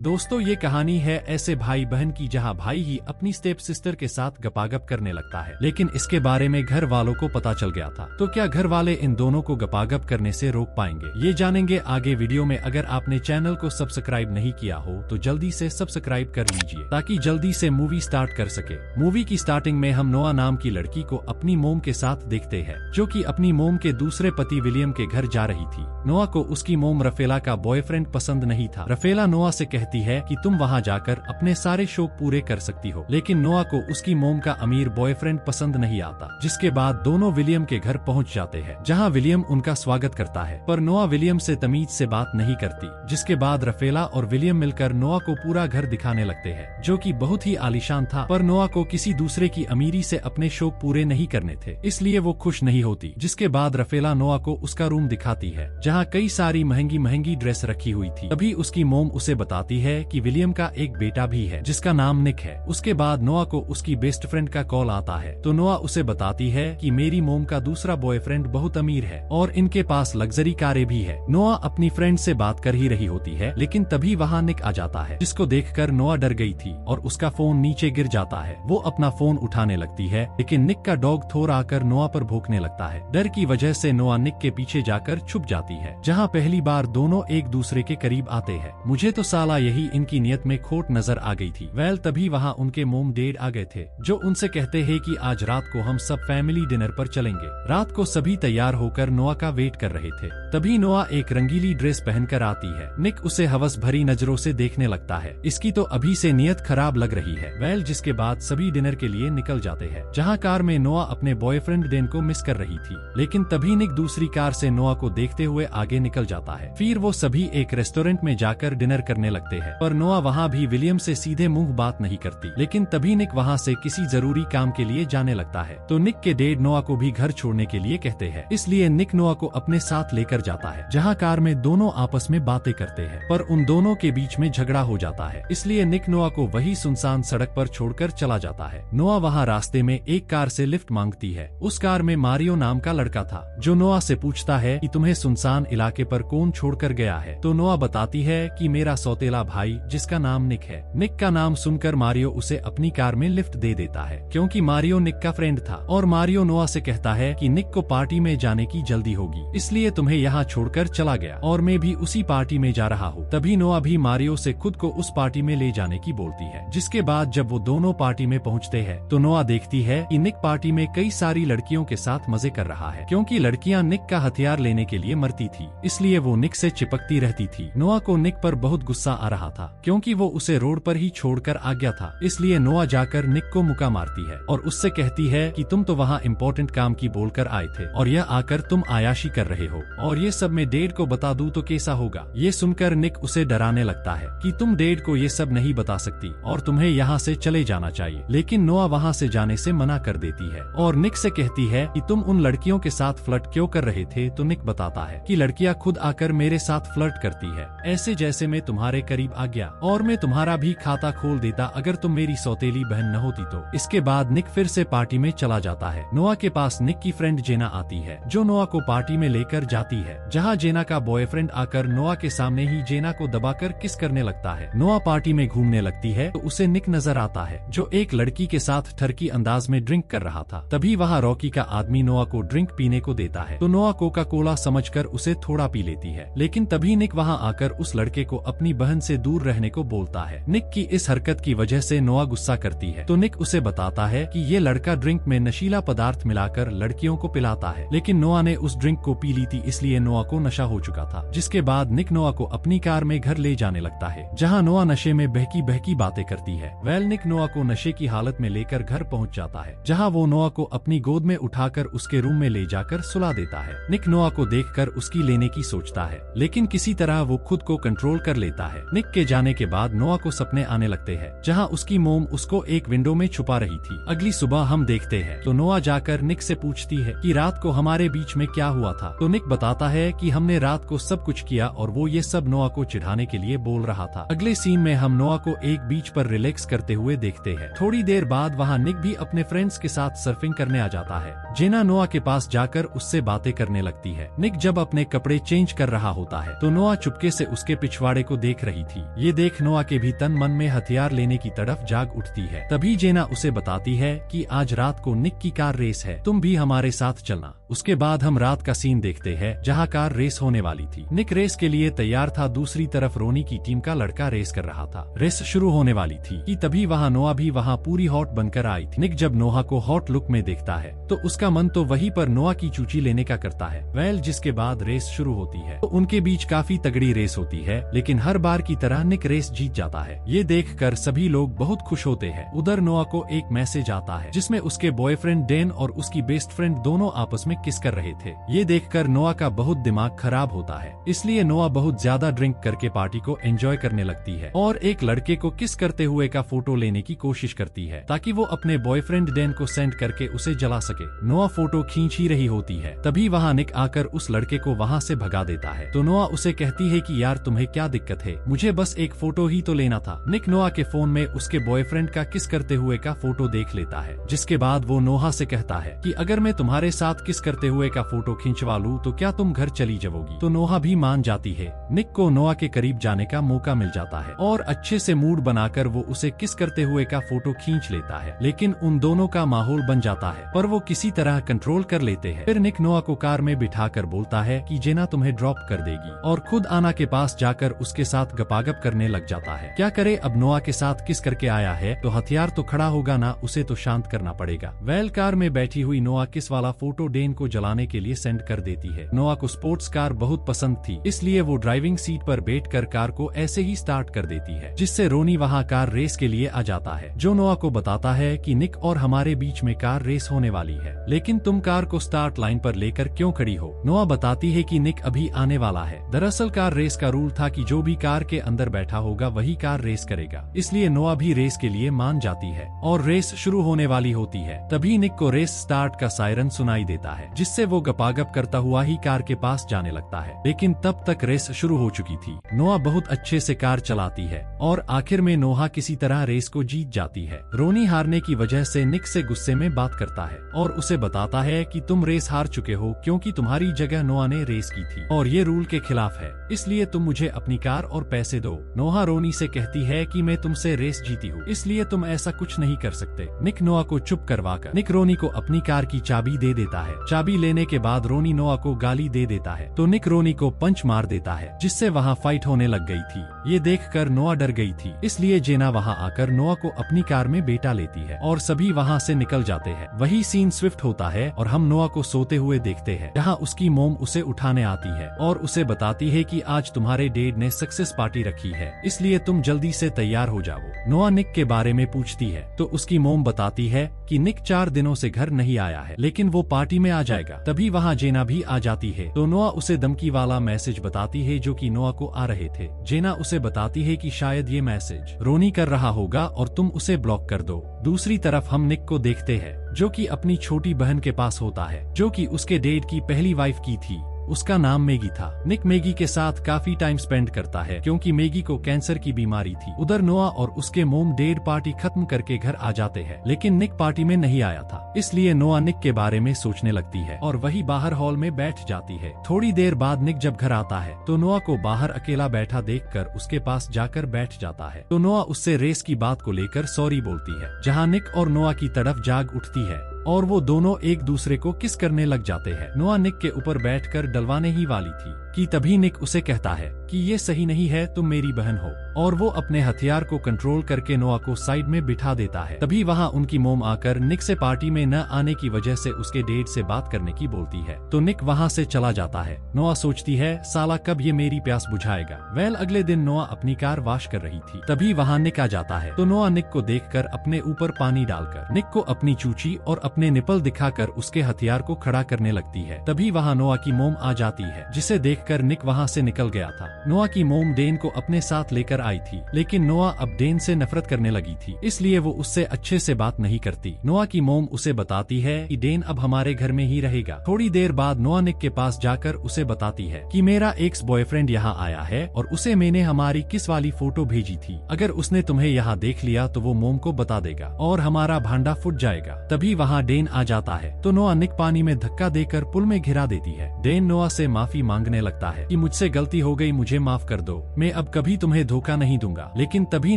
दोस्तों, ये कहानी है ऐसे भाई बहन की जहां भाई ही अपनी स्टेप सिस्टर के साथ गपागप करने लगता है, लेकिन इसके बारे में घर वालों को पता चल गया था। तो क्या घर वाले इन दोनों को गपागप करने से रोक पाएंगे, ये जानेंगे आगे वीडियो में। अगर आपने चैनल को सब्सक्राइब नहीं किया हो तो जल्दी से सब्सक्राइब कर लीजिए ताकि जल्दी से मूवी स्टार्ट कर सके। मूवी की स्टार्टिंग में हम नोआ नाम की लड़की को अपनी मोम के साथ देखते हैं, जो कि अपनी मोम के दूसरे पति विलियम के घर जा रही थी। नोआ को उसकी मोम रफेला का बॉयफ्रेंड पसंद नहीं था। रफेला नोआ से कहती है कि तुम वहां जाकर अपने सारे शौक पूरे कर सकती हो, लेकिन नोआ को उसकी मोम का अमीर बॉयफ्रेंड पसंद नहीं आता। जिसके बाद दोनों विलियम के घर पहुंच जाते हैं, जहां विलियम उनका स्वागत करता है, पर नोआ विलियम से तमीज से बात नहीं करती। जिसके बाद रफेला और विलियम मिलकर नोआ को पूरा घर दिखाने लगते हैं, जो कि बहुत ही आलीशान था। पर नोआ को किसी दूसरे की अमीरी से अपने शौक पूरे नहीं करने थे, इसलिए वो खुश नहीं होती। जिसके बाद रफेला नोआ को उसका रूम दिखाती है, जहाँ कई सारी महंगी महंगी ड्रेस रखी हुई थी। तभी उसकी मोम उसे बताती है कि विलियम का एक बेटा भी है जिसका नाम निक है। उसके बाद नोआ को उसकी बेस्ट फ्रेंड का कॉल आता है, तो नोआ उसे बताती है कि मेरी मोम का दूसरा बॉयफ्रेंड बहुत अमीर है और इनके पास लग्जरी कारें भी है। नोआ अपनी फ्रेंड से बात कर ही रही होती है, लेकिन तभी वहाँ निक आ जाता है, जिसको देखकर नोआ डर गई थी और उसका फोन नीचे गिर जाता है। वो अपना फोन उठाने लगती है, लेकिन निक का डॉग थोर आकर नोआ पर भौंकने लगता है। डर की वजह से नोआ निक के पीछे जाकर छुप जाती है, जहाँ पहली बार दोनों एक दूसरे के करीब आते हैं। मुझे तो साला यही इनकी नियत में खोट नजर आ गई थी। वेल, तभी वहाँ उनके मोम डैड आ गए थे, जो उनसे कहते हैं कि आज रात को हम सब फैमिली डिनर पर चलेंगे। रात को सभी तैयार होकर नोआ का वेट कर रहे थे। तभी नोआ एक रंगीली ड्रेस पहनकर आती है। निक उसे हवस भरी नजरों से देखने लगता है, इसकी तो अभी से नियत खराब लग रही है। वेल, जिसके बाद सभी डिनर के लिए निकल जाते हैं, जहाँ कार में नोआ अपने बॉयफ्रेंड डेन को मिस कर रही थी। लेकिन तभी निक दूसरी कार से नोआ को देखते हुए आगे निकल जाता है। फिर वो सभी एक रेस्टोरेंट में जाकर डिनर करने लगते हैं, पर नोआ वहाँ भी विलियम से सीधे मुंह बात नहीं करती। लेकिन तभी निक वहाँ से किसी जरूरी काम के लिए जाने लगता है, तो निक के डैड नोआ को भी घर छोड़ने के लिए कहते हैं। इसलिए निक नोआ को अपने साथ लेकर जाता है, जहाँ कार में दोनों आपस में बातें करते हैं, पर उन दोनों के बीच में झगड़ा हो जाता है। इसलिए निक नोआ को वही सुनसान सड़क पर छोड़कर चला जाता है। नोआ वहाँ रास्ते में एक कार से लिफ्ट मांगती है। उस कार में मारियो नाम का लड़का था, जो नोआ से पूछता है कि तुम्हें सुनसान इलाके पर कौन छोड़कर गया है। तो नोआ बताती है कि मेरा सौतेला भाई, जिसका नाम निक है। निक का नाम सुनकर मारियो उसे अपनी कार में लिफ्ट दे देता है, क्योंकि मारियो निक का फ्रेंड था। और मारियो नोआ से कहता है कि निक को पार्टी में जाने की जल्दी होगी, इसलिए तुम्हें यहाँ छोड़कर चला गया और मैं भी उसी पार्टी में जा रहा हूँ। तभी नोआ भी मारियो से खुद को उस पार्टी में ले जाने की बोलती है। जिसके बाद जब वो दोनों पार्टी में पहुँचते हैं, तो नोआ देखती है कि निक पार्टी में कई सारी लड़कियों के साथ मजे कर रहा है, क्योंकि लड़कियाँ निक का हथियार लेने के लिए मरती थी, इसलिए वो निक से चिपकती रहती थी। नोआ को निक पर बहुत गुस्सा आ रहा था, क्योंकि वो उसे रोड पर ही छोड़कर आ गया था। इसलिए नोआ जाकर निक को मुक्का मारती है और उससे कहती है कि तुम तो वहाँ इम्पोर्टेंट काम की बोलकर आए थे और यह आकर तुम आयाशी कर रहे हो, और ये सब मैं डैड को बता दूं तो कैसा होगा। ये सुनकर निक उसे डराने लगता है कि तुम डैड को ये सब नहीं बता सकती और तुम्हें यहाँ से चले जाना चाहिए। लेकिन नोआ वहाँ से जाने से मना कर देती है और निक से कहती है कि तुम उन लड़कियों के साथ फ्लर्ट क्यों कर रहे थे। तो निक बताता है कि लड़कियाँ खुद आकर मेरे साथ फ्लर्ट करती है, ऐसे जैसे मैं तुम्हारे करीब आ गया और मैं तुम्हारा भी खाता खोल देता अगर तुम मेरी सौतेली बहन न होती तो। इसके बाद निक फिर से पार्टी में चला जाता है। नोआ के पास निक की फ्रेंड जेना आती है, जो नोआ को पार्टी में लेकर जाती है, जहां जेना का बॉयफ्रेंड आकर नोआ के सामने ही जेना को दबाकर किस करने लगता है। नोआ पार्टी में घूमने लगती है तो उसे निक नजर आता है, जो एक लड़की के साथ ठरकी अंदाज में ड्रिंक कर रहा था। तभी वहाँ रॉकी का आदमी नोआ को ड्रिंक पीने को देता है, तो नोआ कोका कोला समझकर उसे थोड़ा पी लेती है। लेकिन तभी निक वहाँ आकर उस लड़के को अपनी बहन से दूर रहने को बोलता है। निक की इस हरकत की वजह से नोआ गुस्सा करती है, तो निक उसे बताता है कि ये लड़का ड्रिंक में नशीला पदार्थ मिलाकर लड़कियों को पिलाता है। लेकिन नोआ ने उस ड्रिंक को पी ली थी, इसलिए नोआ को नशा हो चुका था। जिसके बाद निक नोआ को अपनी कार में घर ले जाने लगता है, जहां नोआ नशे में बहकी बहकी बातें करती है। वेल, निक नोआ को नशे की हालत में लेकर घर पहुंच जाता है, जहां वो नोआ को अपनी गोद में उठाकर उसके रूम में ले जाकर सुला देता है। निक नोआ को देखकर उसकी लेने की सोचता है, लेकिन किसी तरह वो खुद को कंट्रोल कर लेता है। निक के जाने के बाद नोआ को सपने आने लगते हैं, जहां उसकी मोम उसको एक विंडो में छुपा रही थी। अगली सुबह हम देखते हैं तो नोआ जाकर निक से पूछती है कि रात को हमारे बीच में क्या हुआ था। तो निक बताता है कि हमने रात को सब कुछ किया और वो ये सब नोआ को चिढ़ाने के लिए बोल रहा था। अगले सीन में हम नोआ को एक बीच पर रिलैक्स करते हुए देखते हैं। थोड़ी देर बाद वहाँ निक भी अपने फ्रेंड्स के साथ सर्फिंग करने आ जाता है। जेना नोआ के पास जाकर उससे बातें करने लगती है। निक जब अपने कपड़े चेंज कर रहा होता है तो नोआ चुपके से उसके पिछवाड़े को देख रही थी। ये देख नोआ के भी तन मन में हथियार लेने की तड़फ जाग उठती है। तभी जेना उसे बताती है कि आज रात को निक की कार रेस है, तुम भी हमारे साथ चलना। उसके बाद हम रात का सीन देखते हैं जहाँ कार रेस होने वाली थी। निक रेस के लिए तैयार था, दूसरी तरफ रोनी की टीम का लड़का रेस कर रहा था। रेस शुरू होने वाली थी कि तभी वहाँ नोआ भी वहाँ पूरी हॉट बनकर आई थी। निक जब नोआ को हॉट लुक में देखता है तो उसका मन तो वहीं पर नोआ की चूची लेने का करता है। वेल, जिसके बाद रेस शुरू होती है तो उनके बीच काफी तगड़ी रेस होती है, लेकिन हर बार की तरह निक रेस जीत जाता है। ये देखकर सभी लोग बहुत खुश होते हैं। उधर नोआ को एक मैसेज आता है जिसमें उसके बॉयफ्रेंड डैन और उसकी बेस्ट फ्रेंड दोनों आपस में किस कर रहे थे। ये देखकर नोआ का बहुत दिमाग खराब होता है, इसलिए नोआ बहुत ज्यादा ड्रिंक करके पार्टी को एंजॉय करने लगती है और एक लड़के को किस करते हुए का फोटो लेने की कोशिश करती है ताकि वो अपने बॉयफ्रेंड डैन को सेंड करके उसे जला सके। नोआ फोटो खींच ही रही होती है, तभी वहाँ निक आकर उस लड़के को वहाँ से भगा देता है। तो नोआ उसे कहती है कि यार तुम्हें क्या दिक्कत है, मुझे बस एक फोटो ही तो लेना था। निक नोआ के फोन में उसके बॉयफ्रेंड का किस करते हुए का फोटो देख लेता है, जिसके बाद वो नोहा से कहता है कि अगर मैं तुम्हारे साथ किस करते हुए का फोटो खिंचवा लूं तो क्या तुम घर चली जाओगी। तो नोहा भी मान जाती है। निक को नोआ के करीब जाने का मौका मिल जाता है और अच्छे से मूड बनाकर वो उसे किस करते हुए का फोटो खींच लेता है, लेकिन उन दोनों का माहौल बन जाता है पर वो किसी तरह कंट्रोल कर लेते हैं। फिर निक नोआ को कार में बिठाकर बोलता है कि जेना तुम्हें ड्रॉप कर देगी और खुद आना के पास जाकर उसके साथ गपागप करने लग जाता है। क्या करे, अब नोआ के साथ किस करके आया है तो हथियार तो खड़ा होगा ना, उसे तो शांत करना पड़ेगा। वेल, कार में बैठी हुई नोआ किस वाला फोटो डेन को जलाने के लिए सेंड कर देती है। नोआ को स्पोर्ट्स कार बहुत पसंद थी, इसलिए वो ड्राइविंग सीट पर बैठकर कार को ऐसे ही स्टार्ट कर देती है, जिससे रोनी वहाँ कार रेस के लिए आ जाता है, जो नोआ को बताता है कि निक और हमारे बीच में कार रेस होने वाली है, लेकिन तुम कार को स्टार्ट लाइन पर लेकर क्यों खड़ी हो। नोआ बताती है कि निक अभी आने वाला है। दरअसल कार रेस का रूल था कि जो भी कार के अंदर बैठा होगा वही कार रेस करेगा, इसलिए नोआ भी रेस के लिए मान जाती है और रेस शुरू होने वाली होती है। तभी निक को रेस स्टार्ट का सायरन सुनाई देता है, जिससे वो गपागप करता हुआ ही कार के पास जाने लगता है, लेकिन तब तक रेस शुरू हो चुकी थी। नोआ बहुत अच्छे से कार चलाती है और आखिर में नोहा किसी तरह रेस को जीत जाती है। रोनी हारने की वजह से निक से गुस्से में बात करता है और उसे बताता है कि तुम रेस हार चुके हो क्योंकि तुम्हारी जगह नोआ ने रेस की थी और ये रूल के खिलाफ है, इसलिए तुम मुझे अपनी कार और पैसे दो। नोहा रोनी से कहती है कि मैं तुमसे रेस जीती हूँ, इसलिए तुम ऐसा कुछ नहीं कर सकते। निक नोआ को चुप करवाकर निक रोनी को अपनी कार की चाबी दे देता है। चाबी लेने के बाद रोनी नोआ को गाली दे देता है तो निक रोनी को पंच मार देता है, जिससे वहाँ फाइट होने लग गई थी। ये देखकर नोआ डर गई थी, इसलिए जेना वहाँ आकर नोआ को अपनी कार में बैठा लेती है और सभी वहाँ से निकल जाते हैं। वही सीन स्विफ्ट होता है और हम नोआ को सोते हुए देखते हैं, जहाँ उसकी मोम उसे उठाने आती है और उसे बताती है कि आज तुम्हारे डैड ने सक्सेस पार्टी रखी है, इसलिए तुम जल्दी से तैयार हो जाओ। नोआ निक के बारे में पूछती है तो उसकी मोम बताती है कि निक 4 दिनों से घर नहीं आया है, लेकिन वो पार्टी में आ जाएगा। तभी वहाँ जेना भी आ जाती है तो नोआ उसे धमकी वाला मैसेज बताती है जो कि नोआ को आ रहे थे। जेना उसे बताती है कि शायद ये मैसेज रोनी कर रहा होगा और तुम उसे ब्लॉक कर दो। दूसरी तरफ हम निक को देखते हैं जो कि अपनी छोटी बहन के पास होता है, जो कि उसके डैड की पहली वाइफ की थी। उसका नाम मैगी था। निक मैगी के साथ काफी टाइम स्पेंड करता है क्योंकि मैगी को कैंसर की बीमारी थी। उधर नोआ और उसके मोम डैड पार्टी खत्म करके घर आ जाते हैं, लेकिन निक पार्टी में नहीं आया था, इसलिए नोआ निक के बारे में सोचने लगती है और वही बाहर हॉल में बैठ जाती है। थोड़ी देर बाद निक जब घर आता है तो नोआ को बाहर अकेला बैठा देखकर उसके पास जाकर बैठ जाता है। तो नोआ उससे रेस की बात को लेकर सॉरी बोलती है, जहाँ निक और नोआ की तरफ जाग उठती है और वो दोनों एक दूसरे को किस करने लग जाते हैं। नोआ निक के ऊपर बैठकर डलवाने ही वाली थी कि तभी निक उसे कहता है कि ये सही नहीं है, तुम मेरी बहन हो, और वो अपने हथियार को कंट्रोल करके नोआ को साइड में बिठा देता है। तभी वहाँ उनकी मोम आकर निक से पार्टी में न आने की वजह से उसके डैड से बात करने की बोलती है, तो निक वहाँ से चला जाता है। नोआ सोचती है साला कब ये मेरी प्यास बुझाएगा। वेल, अगले दिन नोआ अपनी कार वॉश कर रही थी, तभी वहाँ निक आ जाता है तो नोआ निक को देखकर अपने ऊपर पानी डालकर निक को अपनी चूची और अपने निपल दिखाकर उसके हथियार को खड़ा करने लगती है। तभी वहाँ नोआ की मोम आ जाती है, जिसे देखकर निक वहाँ से निकल गया था। नोआ की मोम डेन को अपने साथ लेकर आई थी, लेकिन नोआ अब डेन से नफरत करने लगी थी, इसलिए वो उससे अच्छे से बात नहीं करती। नोआ की मोम उसे बताती है कि डेन अब हमारे घर में ही रहेगा। थोड़ी देर बाद नोआ निक के पास जाकर उसे बताती है कि मेरा एक्स बॉयफ्रेंड यहाँ आया है और उसे मैंने हमारी किस वाली फोटो भेजी थी, अगर उसने तुम्हें यहाँ देख लिया तो वो मोम को बता देगा और हमारा भांडा फूट जाएगा। तभी वहाँ डेन आ जाता है तो नोआ निक पानी में धक्का देकर पुल में घिरा देती है। डेन नोआ से माफी मांगने लगता है कि मुझसे गलती हो गई, मुझे माफ कर दो, मैं अब कभी तुम्हें धोखा नहीं दूंगा। लेकिन तभी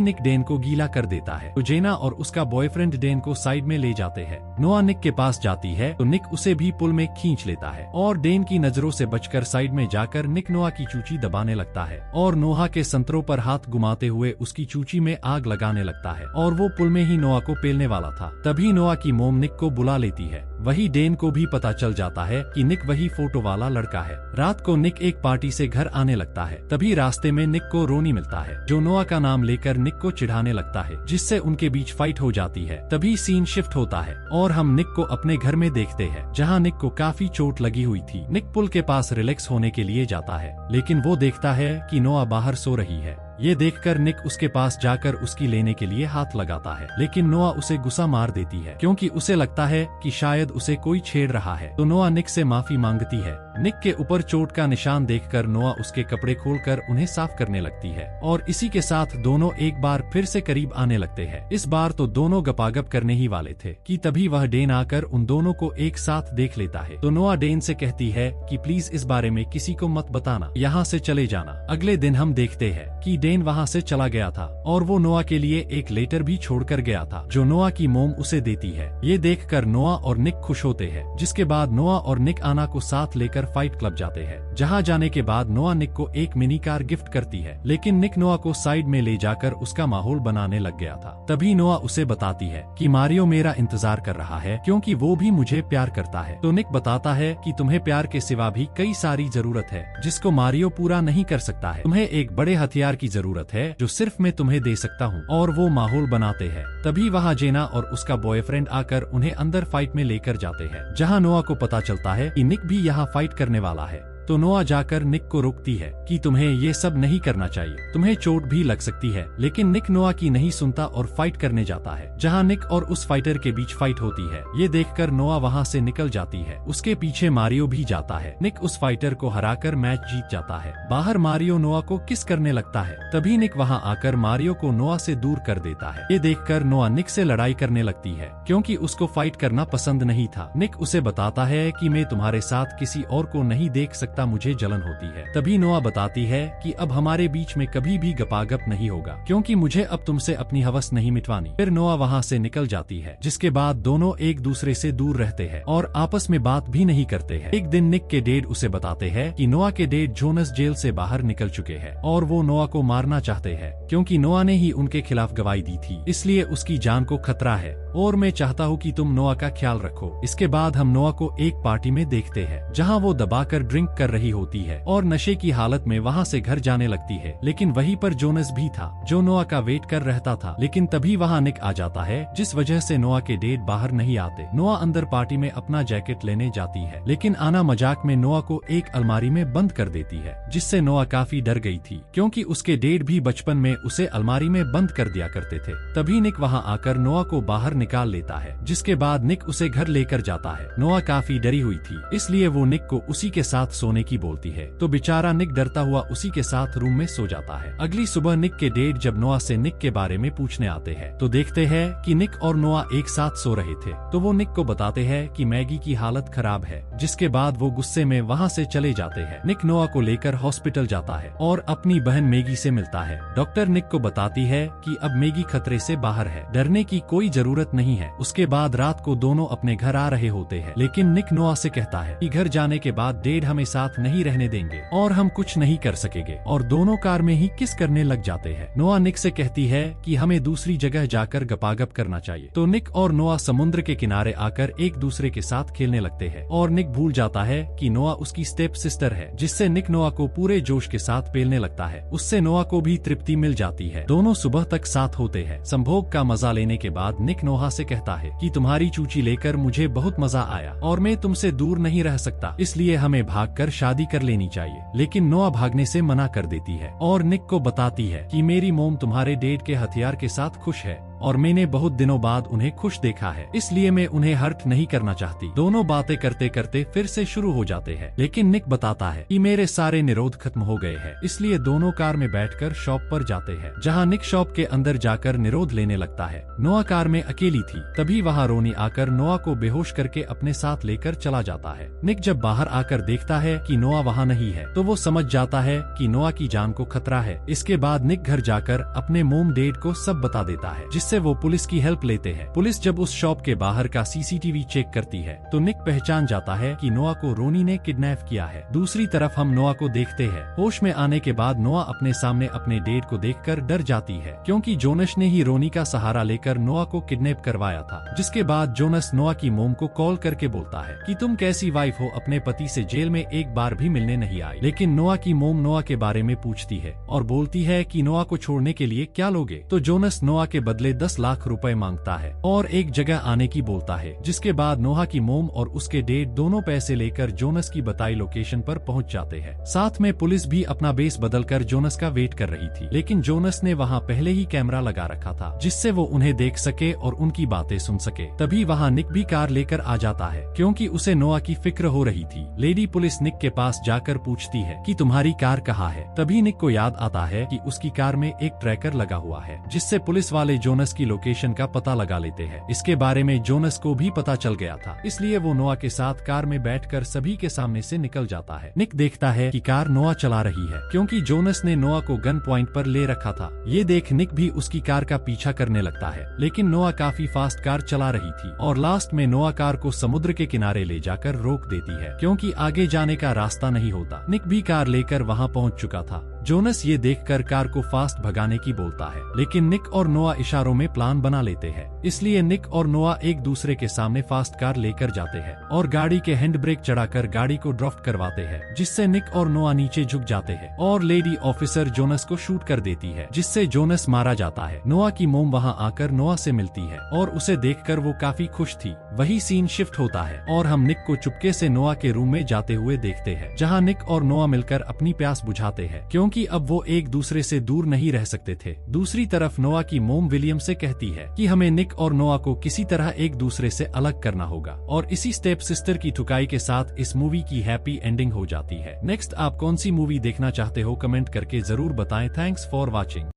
निक डेन को गीला कर देता है। तो जेना और उसका बॉयफ्रेंड डेन को साइड में ले जाते हैं। नोआ निक के पास जाती है तो निक उसे भी पुल में खींच लेता है और डेन की नजरों से बचकर साइड में जाकर निक नोआ की चूची दबाने लगता है और नोहा के संतरों पर हाथ घुमाते हुए उसकी चूची में आग लगाने लगता है और वो पुल में ही नोआ को पेलने वाला था। तभी नोआ की मोम निक को बुला लेती है। वही डेन को भी पता चल जाता है कि निक वही फोटो वाला लड़का है। रात को निक एक पार्टी से घर आने लगता है। तभी रास्ते में निक को रोनी मिलता है जो नोआ का नाम लेकर निक को चिढ़ाने लगता है, जिससे उनके बीच फाइट हो जाती है। तभी सीन शिफ्ट होता है और हम निक को अपने घर में देखते हैं जहां निक को काफी चोट लगी हुई थी। निक पुल के पास रिलैक्स होने के लिए जाता है लेकिन वो देखता है कि नोआ बाहर सो रही है। ये देखकर निक उसके पास जाकर उसकी लेने के लिए हाथ लगाता है लेकिन नोआ उसे गुस्सा मार देती है क्योंकि उसे लगता है कि शायद उसे कोई छेड़ रहा है। तो नोआ निक से माफी मांगती है। निक के ऊपर चोट का निशान देखकर नोआ उसके कपड़े खोलकर उन्हें साफ करने लगती है और इसी के साथ दोनों एक बार फिर से करीब आने लगते हैं। इस बार तो दोनों गपागप करने ही वाले थे कि तभी वह डेन आकर उन दोनों को एक साथ देख लेता है। तो नोआ डेन से कहती है कि प्लीज इस बारे में किसी को मत बताना, यहाँ से चले जाना। अगले दिन हम देखते हैं कि डेन वहाँ से चला गया था और वो नोआ के लिए एक लेटर भी छोड़कर गया था जो नोआ की मोम उसे देती है। ये देखकर नोआ और निक खुश होते हैं, जिसके बाद नोआ और निक आना को साथ लेकर फाइट क्लब जाते हैं, जहाँ जाने के बाद नोआ निक को एक मिनी कार गिफ्ट करती है। लेकिन निक नोआ को साइड में ले जाकर उसका माहौल बनाने लग गया था। तभी नोआ उसे बताती है कि मारियो मेरा इंतजार कर रहा है क्योंकि वो भी मुझे प्यार करता है। तो निक बताता है कि तुम्हें प्यार के सिवा भी कई सारी जरूरत है जिसको मारियो पूरा नहीं कर सकता है। तुम्हें एक बड़े हथियार की जरूरत है जो सिर्फ मैं तुम्हें दे सकता हूँ। और वो माहौल बनाते हैं। तभी वहाँ जेना और उसका बॉयफ्रेंड आकर उन्हें अंदर फाइट में लेकर जाते हैं, जहाँ नोआ को पता चलता है कि निक भी यहाँ फाइट करने वाला है। तो नोआ जाकर निक को रोकती है कि तुम्हें ये सब नहीं करना चाहिए, तुम्हें चोट भी लग सकती है। लेकिन निक नोआ की नहीं सुनता और फाइट करने जाता है, जहां निक और उस फाइटर के बीच फाइट होती है। ये देखकर नोआ वहां से निकल जाती है। उसके पीछे मारियो भी जाता है। निक उस फाइटर को हराकर मैच जीत जाता है। बाहर मारियो नोआ को किस करने लगता है। तभी निक वहां आकर मारियो को नोआ से दूर कर देता है। ये देखकर नोआ निक से लड़ाई करने लगती है क्योंकि उसको फाइट करना पसंद नहीं था। निक उसे बताता है कि मैं तुम्हारे साथ किसी और को नहीं देख सकता, मुझे जलन होती है। तभी नोआ बताती है कि अब हमारे बीच में कभी भी गपागप नहीं होगा क्योंकि मुझे अब तुमसे अपनी हवस नहीं मिटवानी। फिर नोआ वहाँ से निकल जाती है, जिसके बाद दोनों एक दूसरे से दूर रहते हैं और आपस में बात भी नहीं करते हैं। एक दिन निक के डैड उसे बताते हैं कि नोआ के डैड जोनस जेल से बाहर निकल चुके हैं और वो नोआ को मारना चाहते हैं क्योंकि नोआ ने ही उनके खिलाफ गवाही दी थी, इसलिए उसकी जान को खतरा है और मैं चाहता हूँ कि तुम नोआ का ख्याल रखो। इसके बाद हम नोआ को एक पार्टी में देखते हैं जहाँ वो दबाकर ड्रिंक कर रही होती है और नशे की हालत में वहाँ से घर जाने लगती है। लेकिन वहीं पर जोनस भी था जो नोआ का वेट कर रहता था। लेकिन तभी वहाँ निक आ जाता है, जिस वजह से नोआ के डेट बाहर नहीं आते। नोआ अंदर पार्टी में अपना जैकेट लेने जाती है, लेकिन आना मजाक में नोआ को एक अलमारी में बंद कर देती है, जिससे नोआ काफी डर गई थी क्योंकि उसके डेट भी बचपन में उसे अलमारी में बंद कर दिया करते थे। तभी निक वहाँ आकर नोआ को बाहर निकाल लेता है, जिसके बाद निक उसे घर लेकर जाता है। नोआ काफी डरी हुई थी, इसलिए वो निक को उसी के साथ सोने की बोलती है। तो बेचारा निक डरता हुआ उसी के साथ रूम में सो जाता है। अगली सुबह निक के डैड जब नोआ से निक के बारे में पूछने आते हैं तो देखते हैं कि निक और नोआ एक साथ सो रहे थे। तो वो निक को बताते हैं कि मैगी की हालत खराब है, जिसके बाद वो गुस्से में वहाँ से चले जाते हैं। निक नोआ को लेकर हॉस्पिटल जाता है और अपनी बहन मैगी से मिलता है। डॉक्टर निक को बताती है कि अब मैगी खतरे से बाहर है, डरने की कोई जरूरत नहीं है। उसके बाद रात को दोनों अपने घर आ रहे होते हैं, लेकिन निक नोआ से कहता है कि घर जाने के बाद डैड हमें साथ नहीं रहने देंगे और हम कुछ नहीं कर सकेंगे, और दोनों कार में ही किस करने लग जाते हैं। नोआ निक से कहती है कि हमें दूसरी जगह जाकर गपागप करना चाहिए। तो निक और नोआ समुद्र के किनारे आकर एक दूसरे के साथ खेलने लगते हैं और निक भूल जाता है कि नोआ उसकी स्टेप सिस्टर है, जिससे निक नोआ को पूरे जोश के साथ पेलने लगता है। उससे नोआ को भी तृप्ति मिल जाती है। दोनों सुबह तक साथ होते हैं। संभोग का मजा लेने के बाद निक नोआ से कहता है कि तुम्हारी चूची लेकर मुझे बहुत मजा आया और मैं तुमसे दूर नहीं रह सकता, इसलिए हमें भागकर शादी कर लेनी चाहिए। लेकिन नोआ भागने से मना कर देती है और निक को बताती है कि मेरी मोम तुम्हारे डैड के हथियार के साथ खुश है और मैंने बहुत दिनों बाद उन्हें खुश देखा है, इसलिए मैं उन्हें हर्ट नहीं करना चाहती। दोनों बातें करते करते फिर से शुरू हो जाते हैं, लेकिन निक बताता है कि मेरे सारे निरोध खत्म हो गए हैं, इसलिए दोनों कार में बैठकर शॉप पर जाते हैं, जहां निक शॉप के अंदर जाकर निरोध लेने लगता है। नोआ कार में अकेली थी, तभी वहां रोनी आकर नोआ को बेहोश करके अपने साथ लेकर चला जाता है। निक जब बाहर आकर देखता है कि नोआ वहां नहीं है, तो वो समझ जाता है कि नोआ की जान को खतरा है। इसके बाद निक घर जाकर अपने मोम डैड को सब बता देता है, जिससे वो पुलिस की हेल्प लेते हैं। पुलिस जब उस शॉप के बाहर का सीसीटीवी चेक करती है, तो निक पहचान जाता है कि नोआ को रोनी ने किडनैप किया है। दूसरी तरफ हम नोआ को देखते हैं। होश में आने के बाद नोआ अपने सामने अपने डैड को देखकर डर जाती है, क्योंकि जोनस ने ही रोनी का सहारा लेकर नोआ को किडनैप करवाया था। जिसके बाद जोनस नोआ की मोम को कॉल करके बोलता है कि तुम कैसी वाइफ हो, अपने पति से जेल में एक बार भी मिलने नहीं आई। लेकिन नोआ की मोम नोआ के बारे में पूछती है और बोलती है कि नोआ को छोड़ने के लिए क्या लोगे। तो जोनस नोआ के बदले 10 लाख रुपए मांगता है और एक जगह आने की बोलता है। जिसके बाद नोआ की मोम और उसके डैड दोनों पैसे लेकर जोनस की बताई लोकेशन पर पहुंच जाते हैं। साथ में पुलिस भी अपना बेस बदलकर जोनस का वेट कर रही थी, लेकिन जोनस ने वहां पहले ही कैमरा लगा रखा था, जिससे वो उन्हें देख सके और उनकी बातें सुन सके। तभी वहां निक भी कार लेकर आ जाता है, क्योंकि उसे नोआ की फिक्र हो रही थी। लेडी पुलिस निक के पास जाकर पूछती है कि तुम्हारी कार कहाँ है। तभी निक को याद आता है कि उसकी कार में एक ट्रैकर लगा हुआ है, जिससे पुलिस वाले जोनस की लोकेशन का पता लगा लेते हैं। इसके बारे में जोनस को भी पता चल गया था, इसलिए वो नोआ के साथ कार में बैठकर सभी के सामने से निकल जाता है। निक देखता है कि कार नोआ चला रही है, क्योंकि जोनस ने नोआ को गन पॉइंट पर ले रखा था। ये देख निक भी उसकी कार का पीछा करने लगता है, लेकिन नोआ काफी फास्ट कार चला रही थी और लास्ट में नोआ कार को समुद्र के किनारे ले जाकर रोक देती है, क्योंकि आगे जाने का रास्ता नहीं होता। निक भी कार लेकर वहां पहुंच चुका था। जोनस ये देखकर कार को फास्ट भगाने की बोलता है, लेकिन निक और नोआ इशारों में प्लान बना लेते हैं। इसलिए निक और नोआ एक दूसरे के सामने फास्ट कार लेकर जाते हैं और गाड़ी के हैंड ब्रेक चढ़ाकर गाड़ी को ड्राफ्ट करवाते हैं, जिससे निक और नोआ नीचे झुक जाते हैं और लेडी ऑफिसर जोनस को शूट कर देती है, जिससे जोनस मारा जाता है। नोआ की मोम वहां आकर नोआ से मिलती है और उसे देखकर वो काफी खुश थी। वही सीन शिफ्ट होता है और हम निक को चुपके से नोआ के रूम में जाते हुए देखते हैं, जहाँ निक और नोआ मिलकर अपनी प्यास बुझाते हैं, क्योंकि अब वो एक दूसरे से दूर नहीं रह सकते थे। दूसरी तरफ नोआ की मोम विलियम से कहती है कि हमें निक और नोआ को किसी तरह एक दूसरे से अलग करना होगा, और इसी स्टेप सिस्टर की ठुकाई के साथ इस मूवी की हैप्पी एंडिंग हो जाती है। नेक्स्ट आप कौन सी मूवी देखना चाहते हो कमेंट करके जरूर बताएं। Thanks for watching.